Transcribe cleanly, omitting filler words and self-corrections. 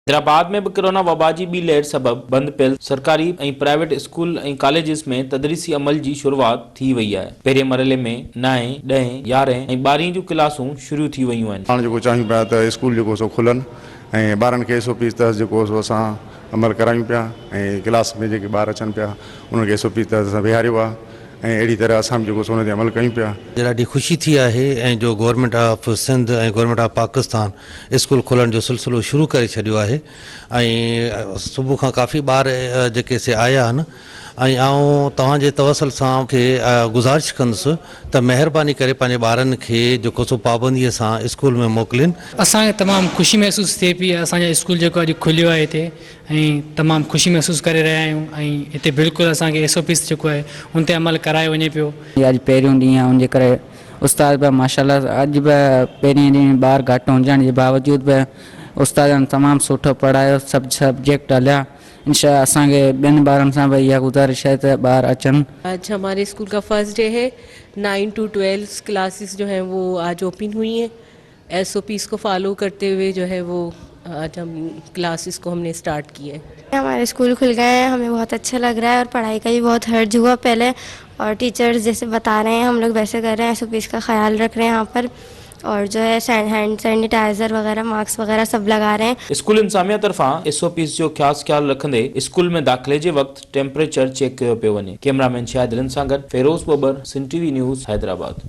हैदराबाद में भी कोरोना वबा जी ॿी लहर सबब बंद पियल सरकारी ऐं प्राइवेट स्कूल ऐं कॉलेजिस में तदरीसी अमल जी शुरुआत थी वई आहे। पहिरें मरहले में 9, 10, 11 ऐं 12 जूं क्लासूं शुरू थी वयूं आहिनि। हाणे जेको चाहियूं पिया त स्कूल जेको सो खुलनि ऐं ॿारनि खे SOP तहत जेको सो असां अमल करायूं पिया ऐं क्लास में जेके ॿार अचनि पिया उन्हनि खे SOP तहत असां विहारियो आहे ऐं अहिड़ी तरह असां बि जेको सो उन ते अमल कयूं पिया। ॾाढी ख़ुशी थी आहे ऐं जो गवर्नमेंट ऑफ सिंध ऐं गवर्नमेंट ऑफ पाकिस्तान स्कूल खोलण जो सिलसिलो शुरू करे छॾियो आहे ऐं सुबुह खां काफ़ी ॿार जेके से आया आहिनि ऐं आउं तव्हांजे तवसल सां खे गुज़ारिश कंदुसि त महिरबानी करे पंहिंजे ॿारनि खे जेको सो पाबंदीअ सां स्कूल में मोकिलिन। असांखे तमामु ख़ुशी महसूस थिए पई। असांजो स्कूल जेको अॼु खुलियो आहे हिते ऐं तमामु ख़ुशी महसूस करे रहिया आहियूं ऐं हिते बिल्कुलु असांखे SOP जेको आहे उन ते अमल करायो वञे पियो। अॼु पहिरियों ॾींहुं आहे उनजे करे उस्ताद बि माशाल्लाह अॼु बि पहिरें ॾींहुं ॿार घटि हुजण जे बावजूद बि उस्तादनि तमामु सुठो पढ़ायो, सभु सब्जेक्ट हलिया। इंशाअल्लाह असांखे ॿियनि ॿारनि सां भी इहा गुज़ारिश है तो ॿार अचनि। आज हमारे स्कूल का फर्स्ट डे है। 9 to 12 क्लासेस जो हैं वो आज ओपन हुई हैं। SOPs को फॉलो करते हुए जो है वो आज हम क्लासेस को हमने स्टार्ट किए हैं। हमारे स्कूल खुल गए हैं, हमें बहुत अच्छा लग रहा है और पढ़ाई का भी बहुत हर्ज हुआ पहले, और टीचर्स जैसे बता रहे हैं हम लोग वैसे कर रहे हैं। SOPs का ख्याल रख रहे हैं यहाँ पर, और जो है हैंड सैनिटाइजर वगैरह मास्क वगैरह सब लगा रहे हैं। स्कूल इंसामिया तरफा SOPs जो ख़ासि ख्याल रखंदे स्कूल में दाख़िले जे वक़्तु टेम्परेचर चेक कयो पियो वञे। कैमरामैन शाहिद सां गॾु फेरोज़ बोबर, सिंध TV न्यूज़, हैदराबाद।